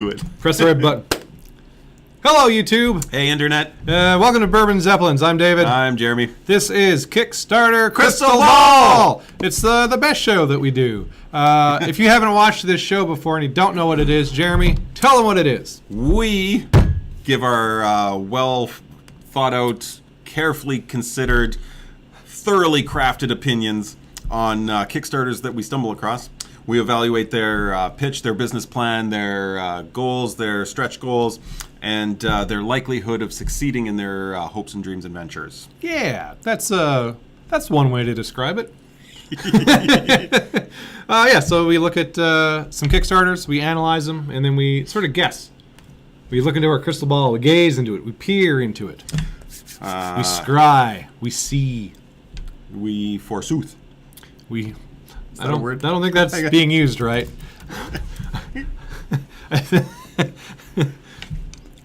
Good. Press the red button. Hello, YouTube. Hey, Internet. Welcome to Bourbon Zeppelins. I'm David. I'm Jeremy. This is Kickstarter Krystalball! It's the best show that we do. If you haven't watched this show before and you don't know what it is, Jeremy, tell them what it is. We give our well thought out, carefully considered, thoroughly crafted opinions on Kickstarters that we stumble across. We evaluate their pitch, their business plan, their goals, their stretch goals, and their likelihood of succeeding in their hopes and dreams and ventures. Yeah, that's one way to describe it. So we look at some Kickstarters, we analyze them, and then we sort of guess. We look into our crystal ball, we gaze into it, we peer into it. We scry, we see. We forsooth. I don't think that's being used right.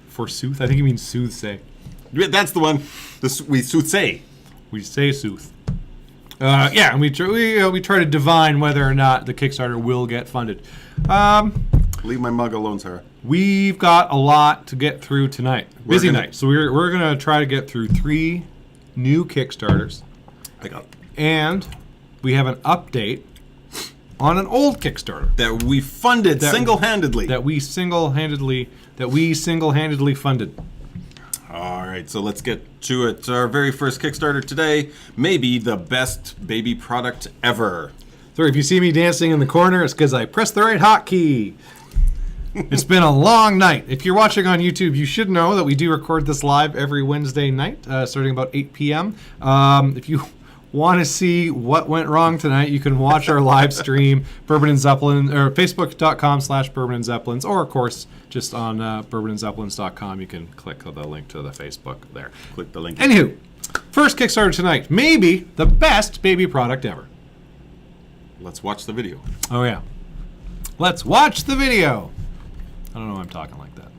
Forsooth? I think you mean soothsay. That's the one. We soothsay. We say sooth. And we try to divine whether or not the Kickstarter will get funded. Leave my mug alone, Sarah. We've got a lot to get through tonight. Busy night. So we're gonna try to get through 3 new Kickstarters. And we have an update on an old Kickstarter that we funded single-handedly. That we single-handedly funded. All right, so let's get to it. Our very first Kickstarter today, maybe the best baby product ever. So if you see me dancing in the corner, it's because I pressed the right hotkey. It's been a long night. If you're watching on YouTube, you should know that we do record this live every Wednesday night, starting about 8 p.m. If you want to see what went wrong tonight, you can watch our live stream, Bourbon and Zeppelin, or facebook.com/Bourbon and Zeppelins, or of course, just on bourbonandzeppelins.com, you can click the link to the Facebook there. Click the link. Anywho, first Kickstarter tonight, maybe the best baby product ever. Let's watch the video. Oh yeah. Let's watch the video. I don't know why I'm talking like that.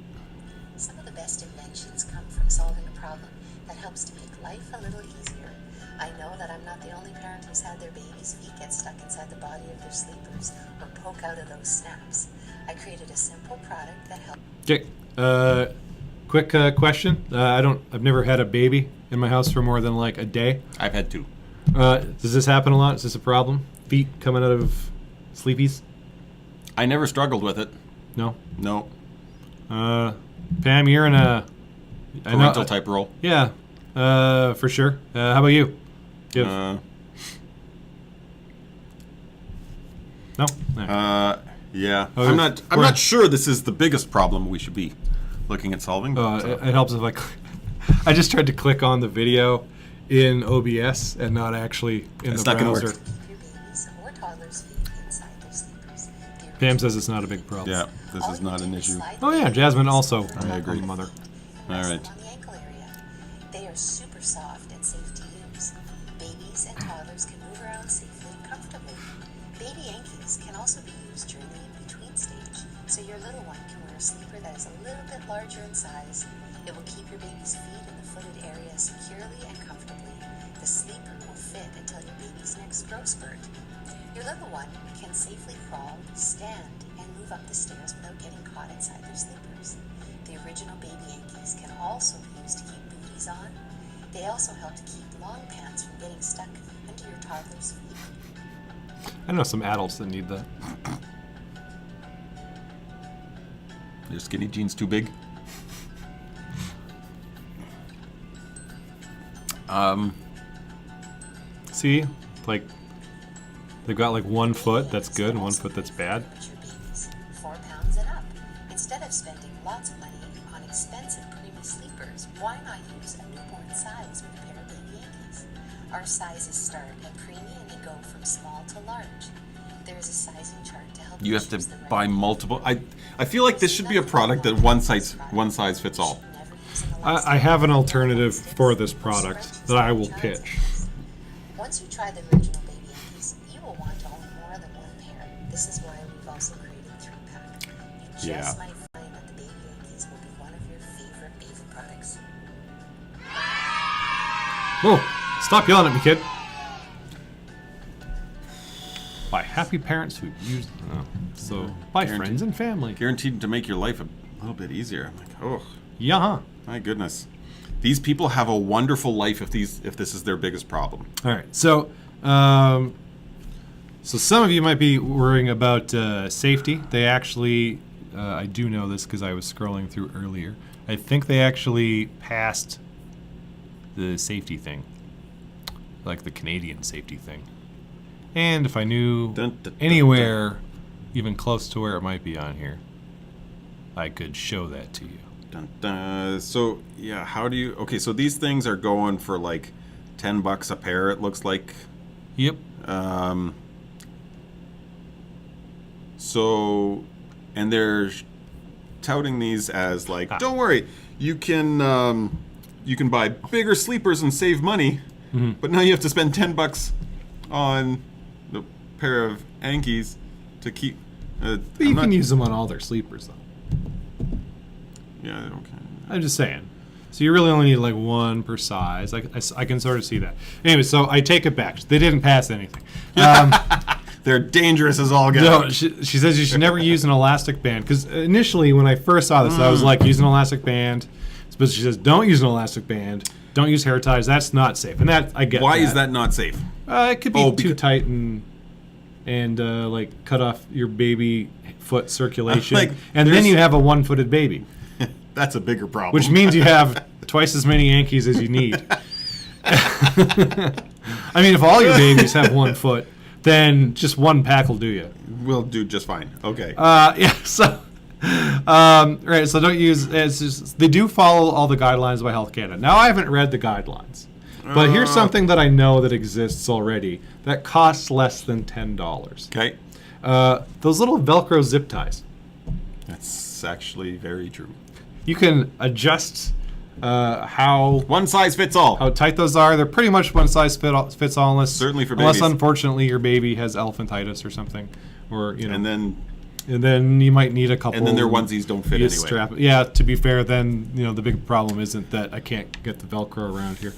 Some of the best inventions come from solving a problem that helps to make life a little easier. I know that I'm not the only parent who's had their baby's feet get stuck inside the body of their sleepers or poke out of those snaps. I created a simple product that helps. Okay, quick question. I've never had a baby in my house for more than like a day. I've had 2. Does this happen a lot? Is this a problem? Feet coming out of sleepies? I never struggled with it. No? No. Pam, you're in a parental type role. Yeah, for sure. How about you? No? Yeah. I'm not sure this is the biggest problem we should be looking at solving. It helps if I just tried to click on the video in OBS and not actually in the browser. keep your babies or toddlers' feet inside their sleepers. Pam says it's not a big problem. Yeah, this is not an issue. Oh yeah, Jasmine also. I agree. Mother. All right. On the ankle area. They are super soft and safe to use. Babies and toddlers can move around safely and comfortably. Baby Yankees can also be used during the in-between stage, so your little one can wear a sleeper that is a little bit larger in size. It will keep your baby's feet in the footed area securely and comfortably. The sleeper will fit until your baby's next growth spurt. Your little one can safely crawl, stand, and move up the stairs without getting caught inside their sleepers. The original Baby Yankees can also be used to keep booties on. They also help to keep long pants from getting stuck under your toddler's feet. I know some adults that need that. Your skinny jeans too big? See, like they've got like 1 foot that's good and 1 foot that's bad. Your babies, 4 pounds and up. Instead of spending lots of money on expensive preemie sleepers, why not use a newborn size with a pair of Baby Yankees? Our sizes start at preemie and they go from small to large. There is a sizing chart to help You have to choose the right buy multiple. I feel like this should be a product that one size fits all. Never using a lot of I have an alternative for this product that I will pitch. Once you try the original Baby Yankees, you will want to own more than 1 pair. This is why we've also created 3-pack. You just might find that the Baby Yankees will be one of your favorite baby products. Oh, stop yelling at me, kid. By happy parents who use. Oh. So by Guaranteed. friends and family. Guaranteed to make your life a little bit easier. I'm like, oh, Yeah. Huh? my goodness. These people have a wonderful life if this is their biggest problem. All right. So, so some of you might be worrying about safety. They actually, I do know this because I was scrolling through earlier. I think they actually passed the safety thing, like the Canadian safety thing. And if I knew Dun, dun, dun, anywhere even close to where it might be on here, I could show that to you. Dun, dun. So yeah, how do you? Okay, so these things are going for like $10 a pair. It looks like. Yep. So, and they're touting these as like, don't worry, you can buy bigger sleepers and save money, but now you have to spend $10 on the pair of Yankees to keep. But you can use them on all their sleepers, though. Yeah, okay. I'm just saying. So you really only need like one per size. I can sort of see that. Anyway, so I take it back. They didn't pass anything. They're dangerous as all get No, out. she says you should never use an elastic band. Because initially, when I first saw this, I was like, use an elastic band. But she says, don't use an elastic band. Don't use hair ties. That's not safe. And that I get. Why is that not safe? It could be too tight and like cut off your baby foot circulation. Like, and then you have a one-footed baby. That's a bigger problem. Which means you have twice as many Yankees as you need. I mean, if all your babies have 1 foot, then just one pack will do you. We'll do just fine. Okay. Yeah. So, right. So don't use. It's just, they do follow all the guidelines by Health Canada. Now I haven't read the guidelines, but here's something that I know that exists already that costs less than $10. Okay. Those little Velcro zip ties. That's actually very true. You can adjust how One size fits all. tight those are. They're pretty much one size fits all, unless Certainly for unless babies. unfortunately your baby has elephantitis or something, or you know, And then you might need a couple. their onesies don't fit you anyway. Yeah, to be fair, then the big problem isn't that I can't get the Velcro around here.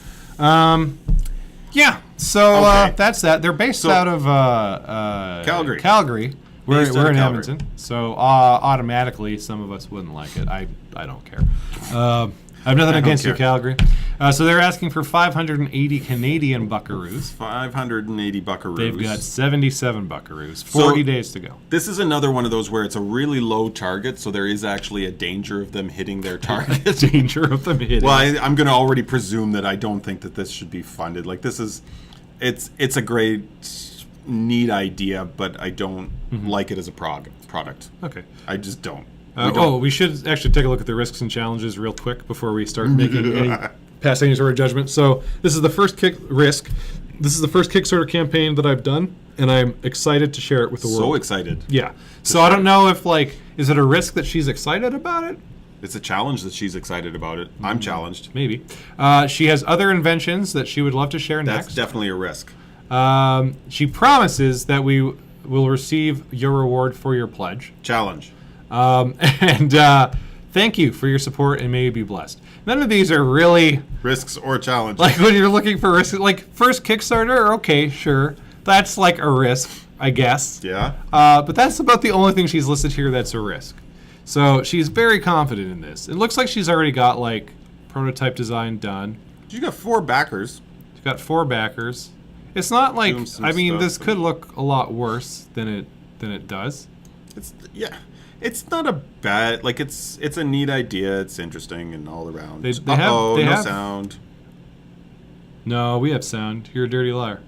Yeah, so Okay. that's that. They're based out of Calgary. Calgary. We're Based out of in Calgary. Edmonton, so automatically some of us wouldn't like it. I don't care. I have nothing I don't against you, care. Calgary. So they're asking for 580 Canadian buckaroos. 580 buckaroos. They've got 77 buckaroos. 40 days to go. This is another one of those where it's a really low target, so there is actually a danger of them hitting their target. Danger of them hitting. Well, I'm going to already presume that I don't think that this should be funded. Like it's a great, neat idea, but I don't like it as a product. Okay. I just don't. We should actually take a look at the risks and challenges real quick before we start making pass any sort of judgment. So this is the first This is the first Kickstarter campaign that I've done, and I'm excited to share it with the world. So excited. Yeah. So I don't know if is it a risk that she's excited about it? It's a challenge that she's excited about it. I'm challenged. Maybe. She has other inventions that she would love to share That's next. definitely a risk. She promises that we will receive your reward for your pledge. Challenge. And thank you for your support, and may you be blessed. None of these are really Risks or challenge. like when you're looking for risk. Like first Kickstarter, okay, sure, that's like a risk, I guess. Yeah. But that's about the only thing she's listed here that's a risk. So she's very confident in this. It looks like she's already got like prototype design done. You got 4 backers. She's got 4 backers. It's not like Doing some I mean stuff this and- could look a lot worse than it does. It's not a bad it's a neat idea. It's interesting and all around. They no have- sound. No, we have sound. You're a dirty liar.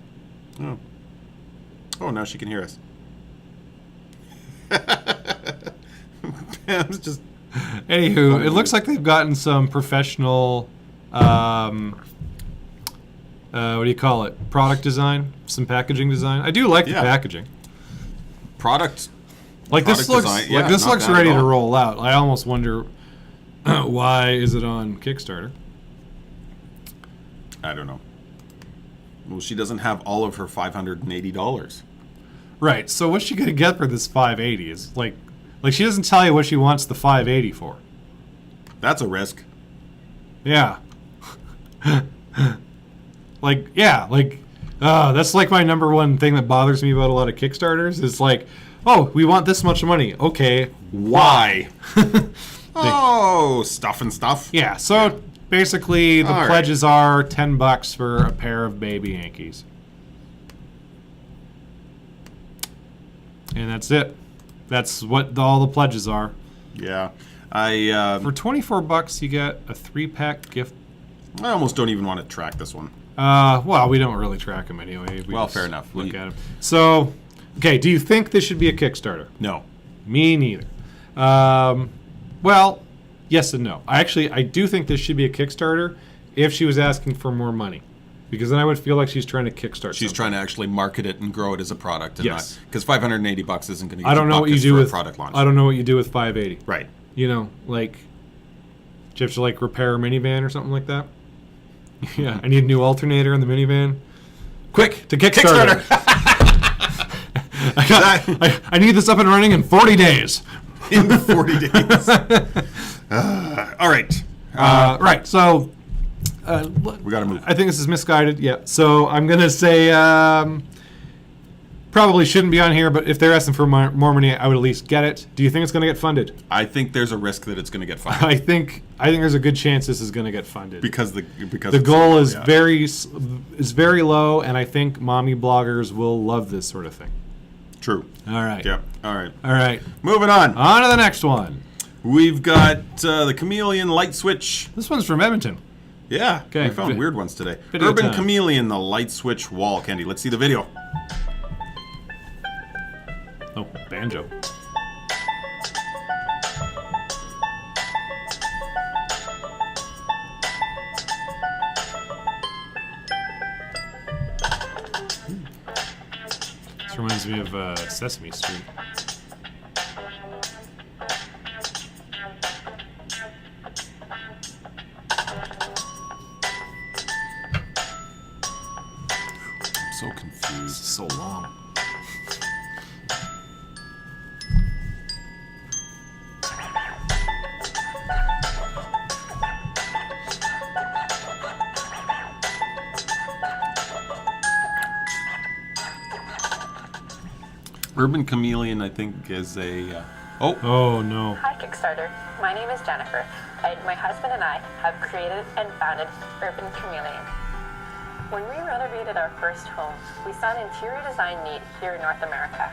Oh, now she can hear us. Pam's just Anywho, it looks like they've gotten some professional, what do you call it? Product design, some packaging design. I do like the Yeah. packaging. product. Like this Product looks, design. Yeah, this not looks bad ready at to all. roll out. I almost wonder why is it on Kickstarter? I don't know. Well, she doesn't have all of her $580. Right. So what's she gonna get for this 580? Is like she doesn't tell you what she wants the 580 for. That's a risk. Yeah. that's like my number one thing that bothers me about a lot of Kickstarters. Is like, Oh, we want this much money. Okay, Why? Oh, stuff and stuff. yeah. So basically, the All right. pledges are $10 for a pair of baby Yankees, and that's it. That's what all the pledges are. Yeah. I For $24, you get a 3-pack gift. I almost don't even want to track this one. Well, we don't really track them anyway. We Well, just fair enough. Look at them. So, okay. Do you think this should be a Kickstarter? No. Me neither. Well, yes and no. I do think this should be a Kickstarter if she was asking for more money, because then I would feel like she's trying to kickstart. She's trying to actually market it and grow it as a product. And Yes. Because $580 isn't going to get I don't know what you buckets do for with a product launch. I don't know what you do with 580. Right. You know, like, do you have to like repair a minivan or something like that? Yeah, I need a new alternator in the minivan. Quick to Kickstarter. I need this up and running in 40 days. In 40 days. All right. Right. So We got to move. I think this is misguided. Yeah. So I'm gonna say probably shouldn't be on here, but if they're asking for more money, I would at least get it. Do you think it's gonna get funded? I think there's a risk that it's going to get funded. I think there's a good chance this is gonna get funded. because the The goal is yeah. very low, and I think mommy bloggers will love this sort of thing. True. All right. Yep. All right. All right. Moving on. On to the next one. We've got the Chameleon light switch. This one's from Edmonton. Yeah. Okay. We found weird ones today. Video Urban time. Chameleon, the light switch wall candy. Let's see the video. Oh, banjo. This reminds me of Sesame Street. I'm so confused. So long. Urban Chameleon, I think, is a. Oh no. Hi, Kickstarter. My name is Jennifer, and my husband and I have created and founded Urban Chameleon. When we renovated our first home, we saw an interior design need here in North America.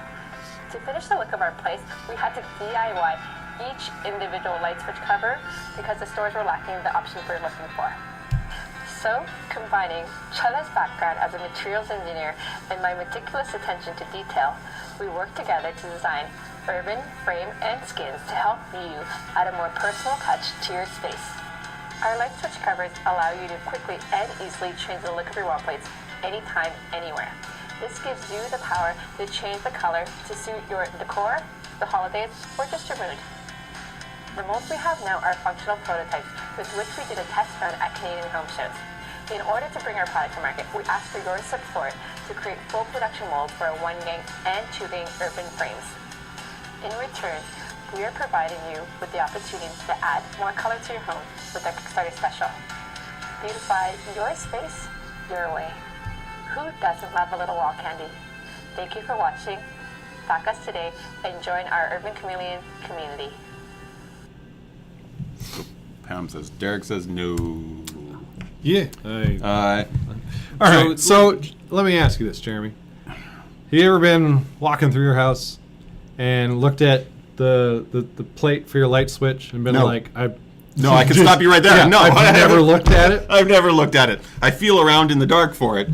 To finish the look of our place, we had to DIY each individual light switch cover because the stores were lacking the options we were looking for. So, combining Chela's background as a materials engineer and my meticulous attention to detail, we worked together to design urban frame and skins to help you add a more personal touch to your space. Our light switch covers allow you to quickly and easily change the look of your wall plates anytime, anywhere. This gives you the power to change the color to suit your decor, the holidays, or just your mood. The molds we have now are functional prototypes with which we did a test run at Canadian home shows. In order to bring our product to market, we ask for your support to create full production molds for our 1-gang and 2-gang urban frames. In return, we are providing you with the opportunity to add more color to your home with our Kickstarter special. Beautify your space your way. Who doesn't love a little wall candy? Thank you for watching. Back us today and join our Urban Chameleon community. Pam says. Derek says no. Yeah. Uh, All right. So let me ask you this, Jeremy. Have you ever been walking through your house and looked at the plate for your light switch and been No. like, I can stop you right there. Yeah, No, I've never looked at it. I've never looked at it. I feel around in the dark for it.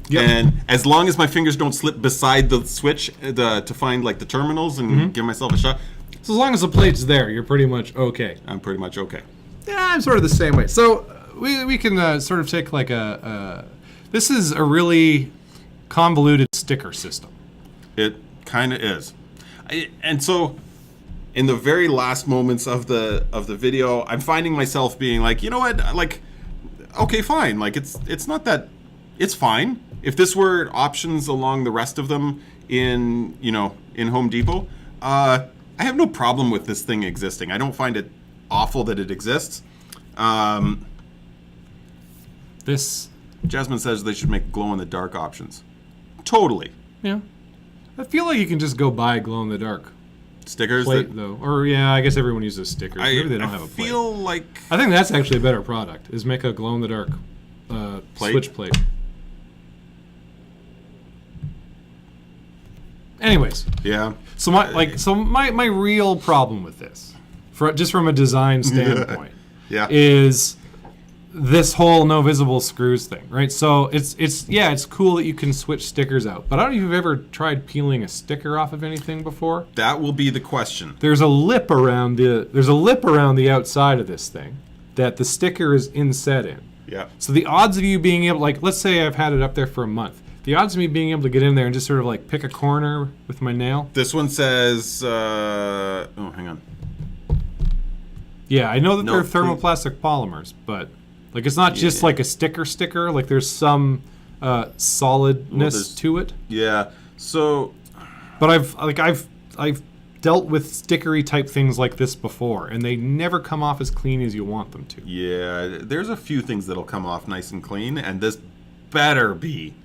Yep. And as long as my fingers don't slip beside the switch to find like the terminals and give myself a shot, So as long as the plate's there, you're pretty much okay. I'm pretty much okay. Yeah, I'm sort of the same way. So we can sort of take like this is a really convoluted sticker system. It kind of is. And so in the very last moments of the video, I'm finding myself being like, you know what? Like, okay, fine. Like it's not that it's fine. If this were options along the rest of them in Home Depot, I have no problem with this thing existing. I don't find it awful that it exists. This, Jasmine says they should make glow-in-the-dark options. Totally. yeah. I feel like you can just go buy glow-in-the-dark Stickers plate, though. Or, yeah, I guess everyone uses stickers. Maybe they don't have a plate. I feel like... I think that's actually a better product, is make a glow-in-the-dark switch plate. Anyways. Yeah. So my real problem with this, just from a design standpoint, is this whole no visible screws thing, right? So it's cool that you can switch stickers out, but I don't know if you've ever tried peeling a sticker off of anything before. That will be the question. There's a lip around the outside of this thing that the sticker is inset in. Yeah. So the odds of you being able, like, let's say I've had it up there for a month. The odds of me being able to get in there and just sort of like pick a corner with my nail. This one says, hang on. Yeah, I know that they're thermoplastic polymers, but like it's not just like a sticker. Like there's some solidness to it. Yeah. So, but I've dealt with stickery type things like this before, and they never come off as clean as you want them to. Yeah, there's a few things that'll come off nice and clean, and this better be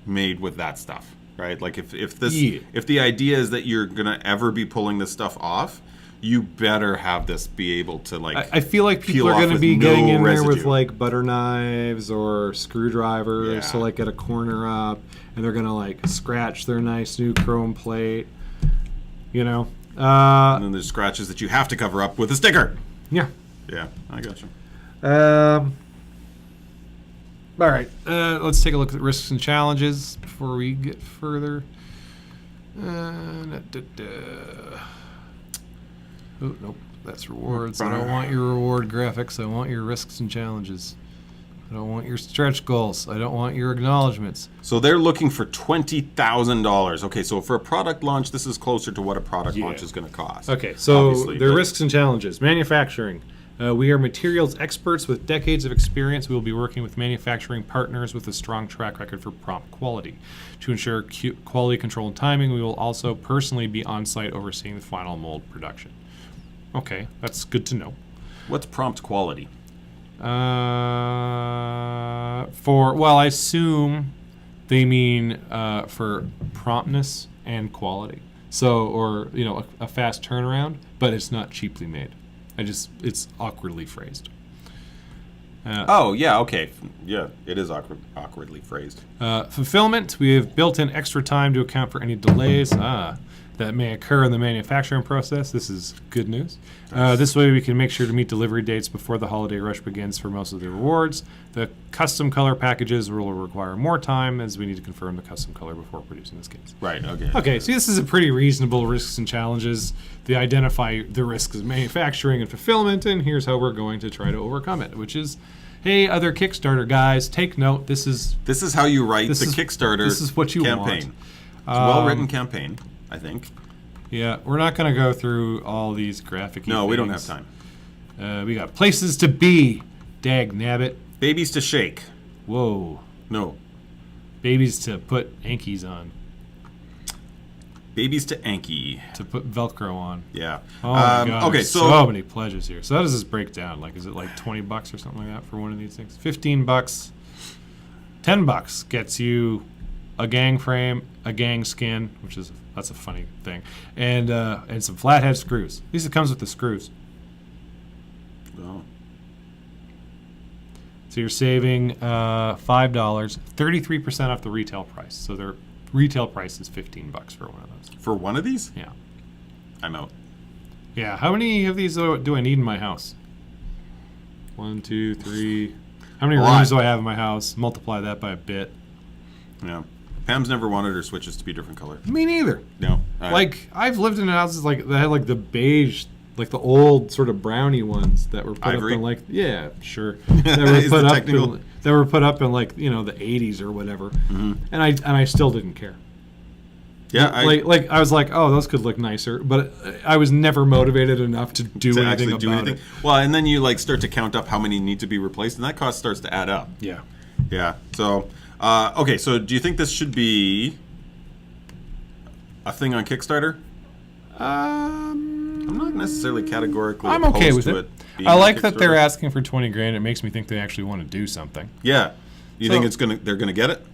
made with that stuff, right? Like if the idea is that you're gonna ever be pulling this stuff off, you better have this be able to like. I feel like people are gonna be getting in there with like butter knives or screwdrivers to like get a corner up, and they're gonna like scratch their nice new chrome plate, you know. And then there's scratches that you have to cover up with a sticker. Yeah. Yeah, I got you. All right, let's take a look at risks and challenges before we get further. Oh, nope, that's rewards. I don't want your reward graphics. I want your risks and challenges. I don't want your stretch goals. I don't want your acknowledgments. So they're looking for $20,000. Okay, so for a product launch, this is closer to what a product launch is going to cost. Okay, so their risks and challenges. Manufacturing. We are materials experts with decades of experience. We will be working with manufacturing partners with a strong track record for prompt quality. To ensure quality control and timing, we will also personally be on site overseeing the final mold production. Okay, that's good to know. What's prompt quality? I assume they mean for promptness and quality. So, or, a fast turnaround, but it's not cheaply made. It's awkwardly phrased. Okay. Yeah, it is awkwardly phrased. Fulfillment, we have built in extra time to account for any delays that may occur in the manufacturing process. This is good news. This way we can make sure to meet delivery dates before the holiday rush begins for most of the rewards. The custom color packages will require more time as we need to confirm the custom color before producing this case. Right, okay. Okay, so this is a pretty reasonable risks and challenges. They identify the risks of manufacturing and fulfillment, and here's how we're going to try to overcome it, which is, hey, other Kickstarter guys, take note. This is how you write the Kickstarter This is what you campaign. want. It's a well-written campaign, I think. Yeah, we're not going to go through all these graphic. No, we don't have time. We got places to be, Dagnabbit. Babies to shake. Whoa. No. Babies to put Yankees on. Babies to Anki. To put Velcro on. Yeah. Oh my God. Okay, so many pledges here. So how does this break down? Like, is it like $20 or something like that for one of these things? $15, $10 gets you a gang frame, a gang skin, that's a funny thing, and some flathead screws. At least it comes with the screws. Oh. So you're saving $5, 33% off the retail price. So their retail price is $15 for one of those. For one of these? Yeah. I'm out. Yeah. How many of these do I need in my house? 1, 2, 3. How many rooms do I have in my house? Multiply that by a bit. Yeah. Pam's never wanted her switches to be different color. Me neither. No. Like, I've lived in houses that had like the beige, like the old sort of brownie ones that were put up in like, yeah, sure. That were put up in like, the 80s or whatever. Mm-hmm. And I still didn't care. Yeah, I was like, oh, those could look nicer, but I was never motivated enough to do anything about it. Well, and then you like start to count up how many need to be replaced, and that cost starts to add up. Yeah. Yeah. So, okay. So, do you think this should be a thing on Kickstarter? I'm not necessarily categorically. I'm okay with it. I like that they're asking for $20,000. It makes me think they actually want to do something. Yeah. You think they're gonna get it?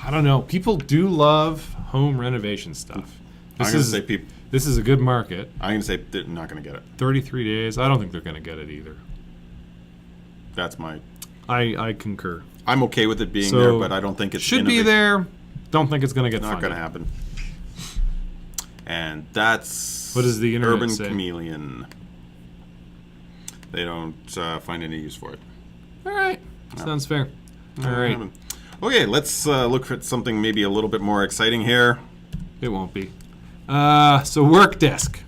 I don't know. People do love home renovation stuff. I'm going to say people. This is a good market. I'm going to say they're not going to get it. 33 days. I don't think they're going to get it either. That's my... I concur. I'm okay with it being there, but I don't think it should be there. Don't think it's going to get Not going to happen. And that's... What does the internet Urban say? Chameleon. They don't find any use for it. All right. Sounds fair. All right. Okay, let's look at something maybe a little bit more exciting here. It won't be. So work desk.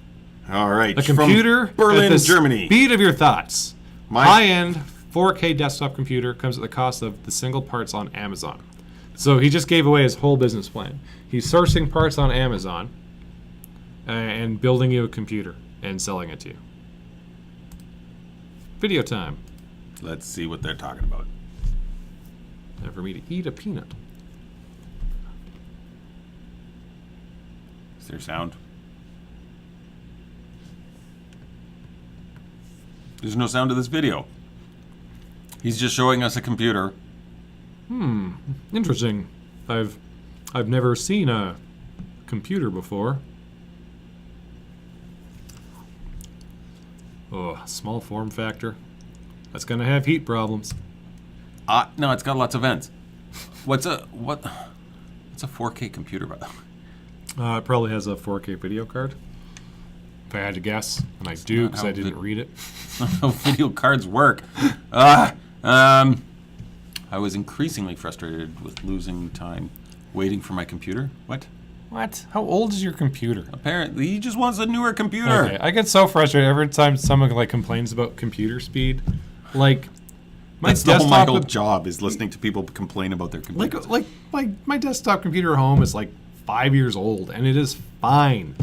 All right. A computer from Berlin, at the Germany. speed of your thoughts. My- High-end 4K desktop computer comes at the cost of the single parts on Amazon. So he just gave away his whole business plan. He's sourcing parts on Amazon and building you a computer and selling it to you. Video time. Let's see what they're talking about. Time for me to eat a peanut. Is there sound? There's no sound to this video. He's just showing us a computer. Interesting. I've never seen a computer before. Oh, small form factor. That's gonna have heat problems. No, it's got lots of vents. What's a 4K computer, by the way? It probably has a 4K video card. If I had to guess, and I do because I didn't read it. How video cards work. I was increasingly frustrated with losing time waiting for my computer. What? What? How old is your computer? Apparently, he just wants a newer computer. Okay, I get so frustrated every time someone like complains about computer speed. Like, my That's the whole desktop my whole job is listening to people complain about their computers. like my desktop computer at home is like 5 years old, and it is fine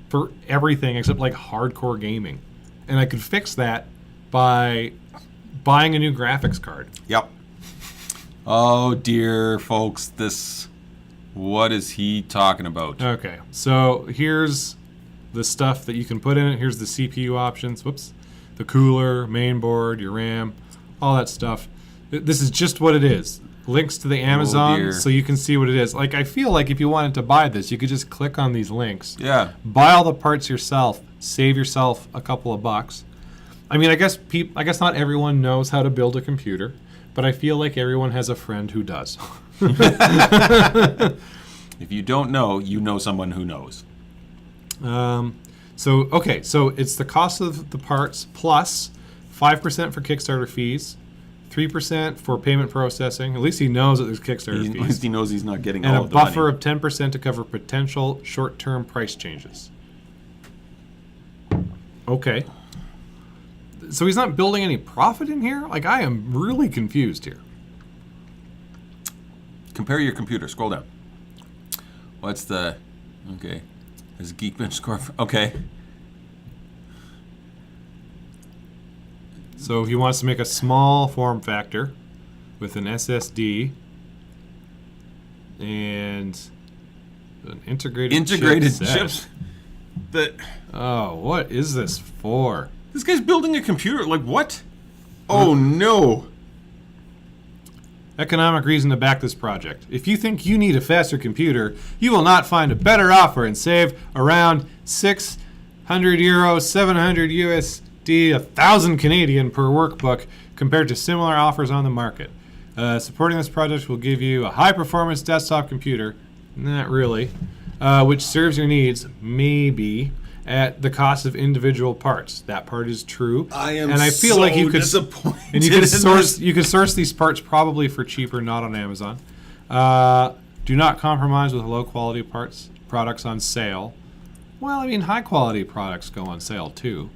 for everything except like hardcore gaming. And I could fix that by buying a new graphics card. Yep. Oh dear, folks, what is he talking about? Okay, so here's the stuff that you can put in it. Here's the CPU options. Whoops. The cooler, main board, your RAM, all that stuff. This is just what it is. Links to the Amazon dear. so you can see what it is. Like, I feel like if you wanted to buy this, you could just click on these links. Yeah. Buy all the parts yourself. Save yourself a couple of bucks. I mean, I guess not everyone knows how to build a computer, but I feel like everyone has a friend who does. If you don't know, you know someone who knows. So it's the cost of the parts plus 5% for Kickstarter fees, 3% for payment processing. At least he knows that there's Kickstarter At fees. least he knows he's not getting And all a of the buffer money. of 10% to cover potential short-term price changes. Okay. So he's not building any profit in here? Like, I am really confused here. Compare your computer. Scroll down. What's the... Okay. There's a Geekbench score. Okay. So he wants to make a small form factor with an SSD and an integrated chipset. chips. Oh, what is this for? This guy's building a computer. Like, what? Oh, no. Economic reason to back this project. If you think you need a faster computer, you will not find a better offer and save around 600 euros, 700 USD, 1,000 Canadian per workbook compared to similar offers on the market. Supporting this project will give you a high-performance desktop computer, not really, which serves your needs, maybe, at the cost of individual parts. That part is true. I am and I feel so like you could, disappointed and in this. you can source these parts probably for cheaper, not on Amazon. Do not compromise with low-quality products on sale. Well, I mean, high-quality products go on sale too.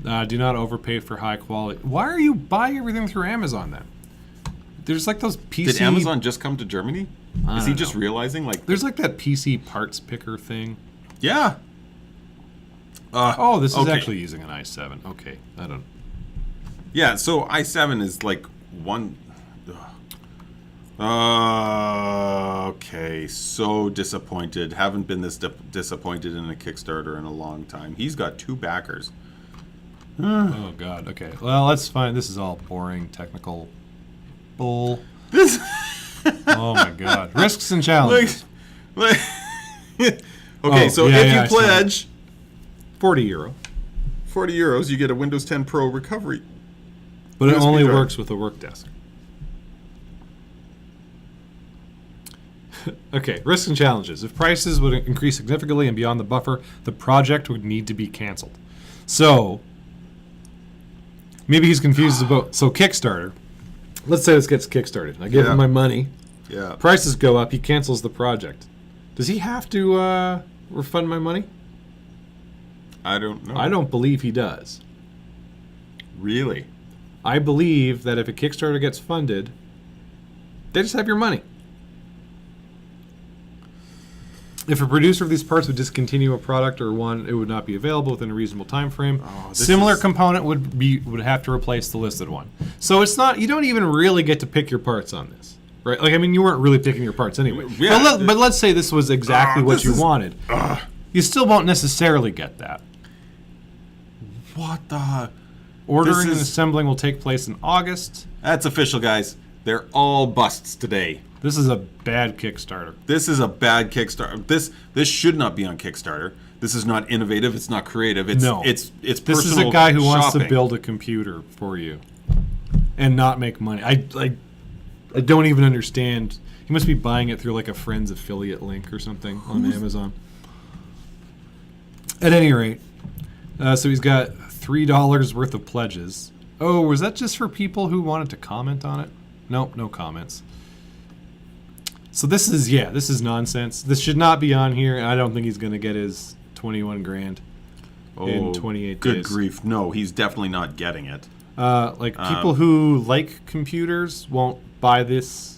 Do not overpay for high quality. Why are you buying everything through Amazon then? There's like those PC. Did Amazon just come to Germany? Is he just realizing? Like, there's like that PC parts picker thing. yeah. This is okay. actually using an i7. Okay, I don't. Yeah, so i7 is like one. Okay, so disappointed. Haven't been this disappointed in a Kickstarter in a long time. He's got 2 backers. Oh God. Okay. Well, that's fine. This is all boring technical bull. This Oh my God! Risks and challenges. Okay, Oh, so yeah, if yeah, you I saw that. pledge €40, €40, you get a Windows 10 Pro recovery. but it USB only drive. works with a work desk. Okay, risks and challenges. If prices would increase significantly and beyond the buffer, the project would need to be canceled. So, maybe he's confused about. So, Kickstarter. Let's say this gets kickstarted. I give Yeah. him my money. Yeah. Prices go up. He cancels the project. Does he have to refund my money? I don't know. I don't believe he does. Really. I believe that if a Kickstarter gets funded, they just have your money. If a producer of these parts would discontinue a product or one, it would not be available within a reasonable time frame. this Similar is- component would have to replace the listed one. So it's not, you don't even really get to pick your parts on this, right? Like, I mean, you weren't really picking your parts anyway. Yeah. But let's say this was exactly what this you is- wanted. You still won't necessarily get that. What the? Ordering This and is- assembling will take place in August. That's official, guys. They're all busts today. This is a bad Kickstarter. This is a bad Kickstarter. This should not be on Kickstarter. This is not innovative. It's not creative. It's No. It's This is personal a guy who wants to shopping. build a computer for you and not make money. I don't even understand. He must be buying it through like a friend's affiliate link or something on Amazon. At any rate, so he's got $3 worth of pledges. Oh, was that just for people who wanted to comment on it? Nope, no comments. So this is nonsense. This should not be on here, and I don't think he's going to get his 21 grand in 28 good days. grief! No, he's definitely not getting it. People who like computers won't buy this.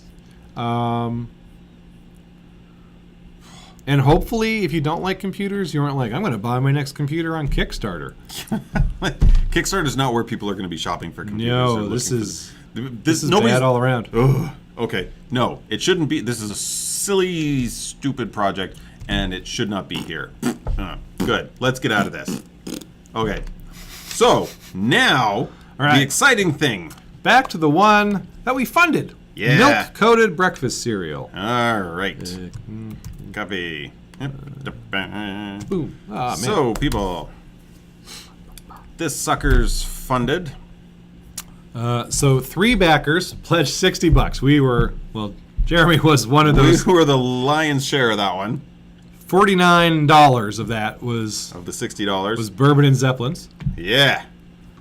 And hopefully, if you don't like computers, you aren't like, I'm going to buy my next computer on Kickstarter. Kickstarter is not where people are going to be shopping for computers. They're No, looking this for is this bad all around. Ugh. Okay, no, it shouldn't be. This is a silly, stupid project, and it should not be here. Good. Let's get out of this. Okay. So now right. the exciting thing. Back to the one that we funded. Yeah. Milk-coated breakfast cereal. All right. Copy. Boom. Ah, man. So, people, this sucker's funded. So 3 backers pledged $60. Jeremy was one of those. We were the lion's share of that one. $49 of that was Of the $60. Bourbon and Zeppelins. Yeah.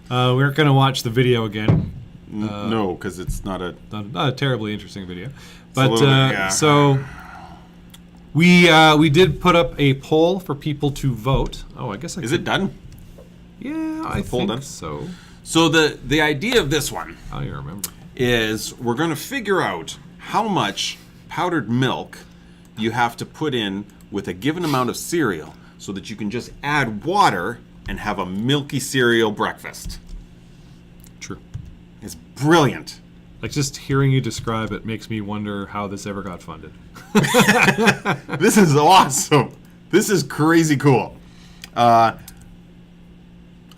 We aren't going to watch the video again. No, because it's not a... Not a terribly interesting video. But little bit, yeah. so we did put up a poll for people to vote. Oh, I guess I Is could, it done? Yeah, I the poll think done? so. So the idea of this one I don't even remember. is we're going to figure out how much powdered milk you have to put in with a given amount of cereal so that you can just add water and have a milky cereal breakfast. True. It's brilliant. Like, just hearing you describe it makes me wonder how this ever got funded. This is awesome. This is crazy cool. I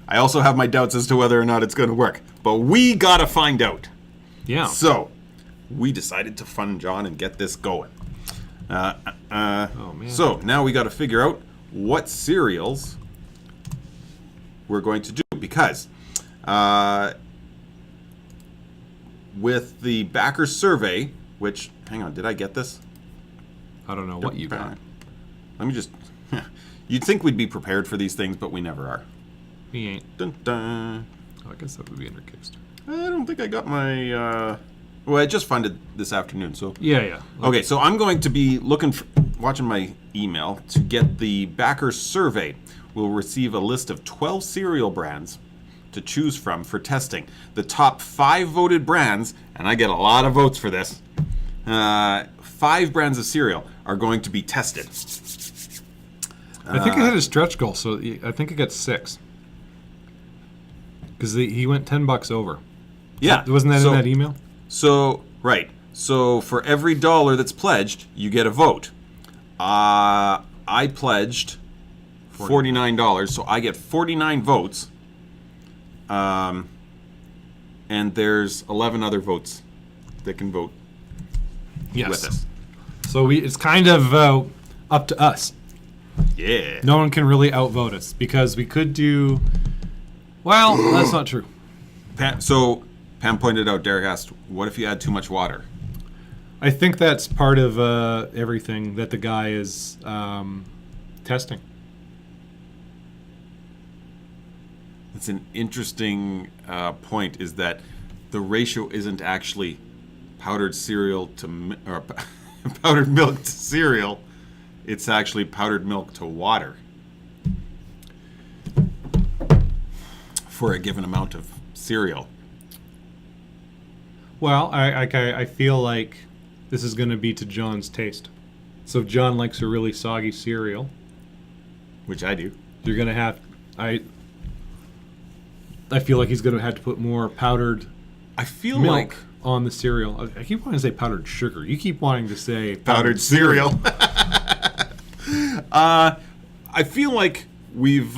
also have my doubts as to whether or not it's going to work, but we got to find out. Yeah. So, we decided to fund John and get this going. Oh, man. So, now we got to figure out what cereals we're going to do, because with the backer survey, which, hang on, did I get this? I don't know what you got. Let me just... You'd think we'd be prepared for these things, but we never are. We ain't. Dun, dun. Oh, I guess that would be under Kickstarter. I don't think I got my... Well, I just funded this afternoon, so... Yeah. Okay, so I'm going to be watching my email to get the backer survey. We'll receive a list of 12 cereal brands to choose from for testing. The top 5 voted brands, and I get a lot of votes for this, 5 brands of cereal are going to be tested. I think it had a stretch goal, so I think it got 6. Because he went $10 over. Yeah. Wasn't that in that email? So, right. So, for every $1 that's pledged, you get a vote. I pledged $49, so I get 49 votes. And there's 11 other votes that can vote. Yes. with us. So it's kind of up to us. Yeah. No one can really outvote us because we could do. Well, that's not true. Pam pointed out, Derek asked, what if you add too much water? I think that's part of everything that the guy is testing. It's an interesting point, is that the ratio isn't actually powdered cereal to or powdered milk to cereal. It's actually powdered milk to water for a given amount of cereal. Well, I feel like this is going to be to John's taste. So if John likes a really soggy cereal, Which I do. you're going to have... I feel like he's going to have to put more powdered I feel milk like on the cereal. I keep wanting to say powdered sugar. You keep wanting to say powdered cereal. I feel like we've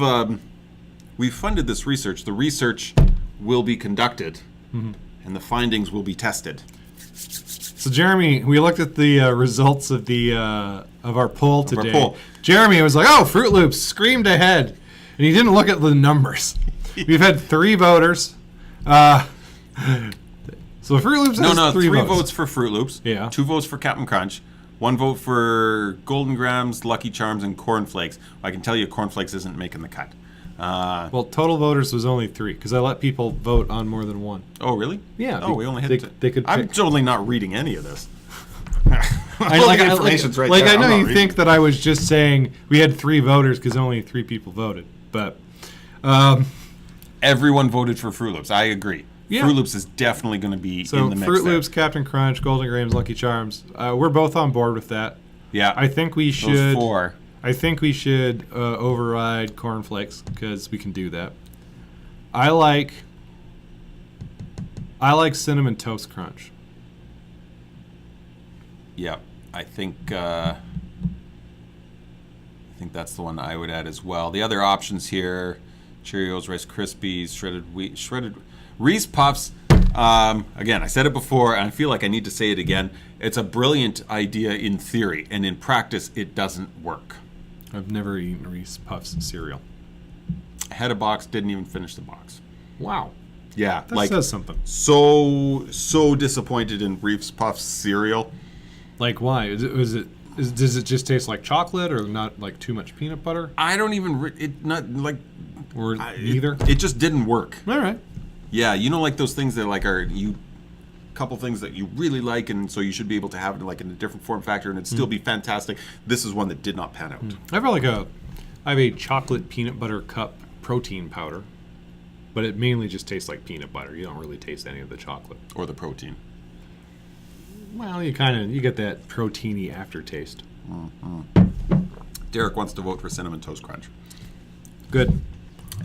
funded this research. The research will be conducted, and the findings will be tested. So Jeremy, we looked at the results of the of our poll today. poll. Jeremy was like, "Oh, Fruit Loops screamed ahead," and he didn't look at the numbers. We've had 3 voters. So Fruit Loops has 3 votes for Fruit Loops. Yeah. 2 votes for Captain Crunch. 1 vote for Golden Grahams, Lucky Charms, and Corn Flakes. I can tell you, Corn Flakes isn't making the cut. Well, total voters was only 3 because I let people vote on more than one. Oh, really? Yeah. Oh, we only had they could. I'm pick. totally not reading any of this. I I'm know not you reading. think that I was just saying we had 3 voters because only 3 people voted, but Everyone voted for Fruit Loops. I agree. Yeah. Fruit Loops is definitely going to be so in the mix. Fruit there. Loops, Captain Crunch, Golden Grahams, Lucky Charms. We're both on board with that. Yeah. I think we Those should. 4. I think we should override Corn Flakes because we can do that. I like Cinnamon Toast Crunch. Yeah. I think that's the one I would add as well. The other options here: Cheerios, Rice Krispies, shredded wheat, shredded Reese Puffs. Again, I said it before, and I feel like I need to say it again. It's a brilliant idea in theory, and in practice, it doesn't work. I've never eaten Reese Puffs cereal. I had a box, didn't even finish the box. Wow, Yeah, that says something. so disappointed in Reese Puffs cereal. Like, why? Does it just taste like chocolate, or not like too much peanut butter, I don't even or neither? It just didn't work. All right. Yeah, you know, like those things that couple things that you really like, and so you should be able to have it like in a different form factor, and it'd still be fantastic. This is one that did not pan out. I have a chocolate peanut butter cup protein powder, but it mainly just tastes like peanut butter. You don't really taste any of the chocolate. Or the protein. Well, you get that proteiny aftertaste. Derek wants to vote for Cinnamon Toast Crunch. Good.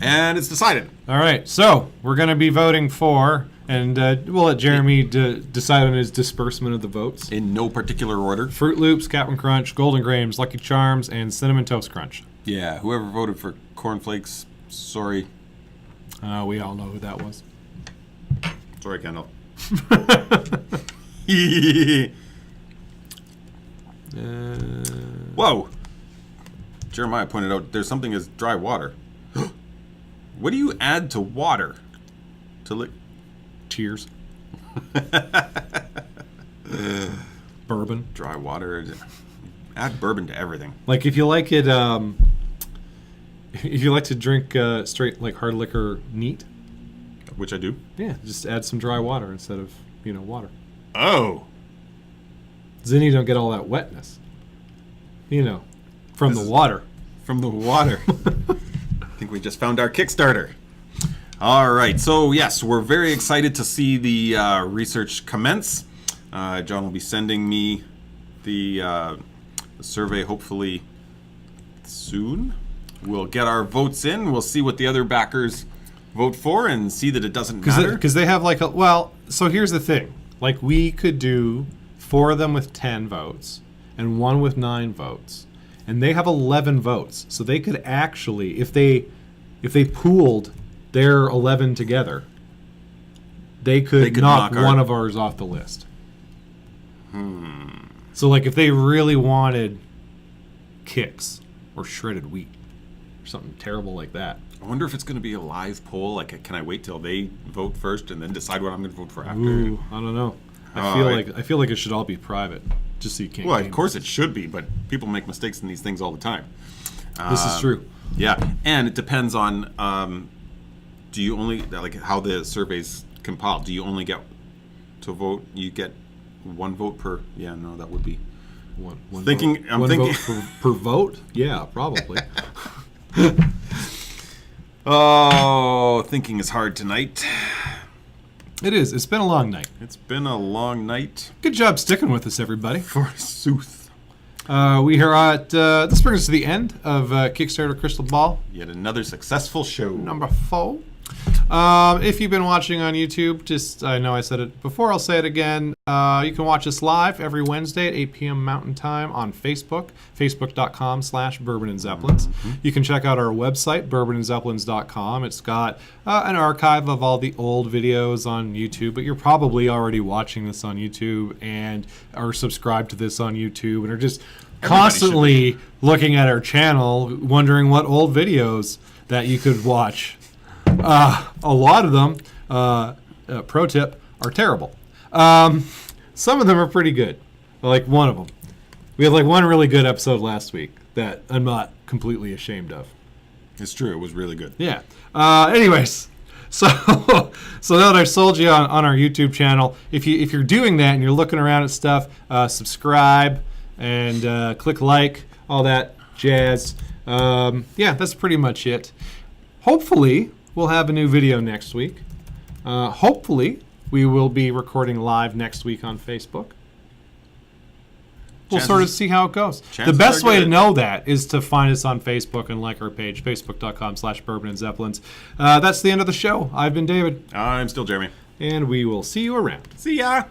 And it's decided. All right, so we're going to be voting for, and we'll let Jeremy decide on his disbursement of the votes. In no particular order. Fruit Loops, Captain Crunch, Golden Grahams, Lucky Charms, and Cinnamon Toast Crunch. Yeah, whoever voted for Corn Flakes, sorry. We all know who that was. Sorry, Kendall. Whoa. Jeremiah pointed out there's something as dry water. What do you add to water? Cheers. Bourbon. Dry water. Add bourbon to everything. Like if you like it, if you like to drink straight like hard liquor neat, Which I do. yeah, just add some dry water instead of water. Oh. Then you don't get all that wetness. From the water. From the water. I think we just found our Kickstarter. All right. So, yes, we're very excited to see the research commence. John will be sending me the survey hopefully soon. We'll get our votes in. We'll see what the other backers vote for and see that it doesn't matter. Because they have so here's the thing. Like we could do 4 of them with 10 votes and 1 with 9 votes. And they have 11 votes. So they could actually, if they pooled their 11 together, they could knock one of ours off the list. So, like, if they really wanted kicks or shredded wheat or something terrible like that. I wonder if it's going to be a live poll. Like, can I wait till they vote first and then decide what I'm going to vote for after? Ooh, I don't know. I feel like it should all be private, just so you can't. Well, game of course it should be, but people make mistakes in these things all the time. This is true. Yeah, and it depends on do you only, like, how the survey's compiled. Do you only get to vote? You get one vote per. Yeah, no, that would be. One thinking. vote, I'm one thinking vote per vote. Yeah, probably. Oh, thinking is hard tonight. It is. It's been a long night. It's been a long night. Good job sticking with us, everybody. Forsooth. We are at. This brings us to the end of Kickstarter Krystalball Yet another successful show. number 4. If you've been watching on YouTube, I know I said it before, I'll say it again. You can watch us live every Wednesday at 8 p.m. Mountain Time on Facebook, facebook.com/Bourbon and Zeppelins. You can check out our website, bourbonandzeppelins.com. It's got an archive of all the old videos on YouTube, but you're probably already watching this on YouTube and are subscribed to this on YouTube and are just constantly looking at our channel, wondering what old videos that you could watch. A lot of them, pro tip, are terrible. Some of them are pretty good. Like one of them. We had like one really good episode last week that I'm not completely ashamed of. It's true. It was really good. Yeah. Anyways, so so now that I've sold you on our YouTube channel, if you're doing that and you're looking around at stuff, subscribe and click like, all that jazz. Yeah, that's pretty much it. Hopefully, we'll have a new video next week. Hopefully, we will be recording live next week on Facebook. We'll sort of see how it goes. The best way to know that is to find us on Facebook and like our page, facebook.com/Bourbon and Zeppelins. That's the end of the show. I've been David. I'm still Jeremy. And we will see you around. See ya.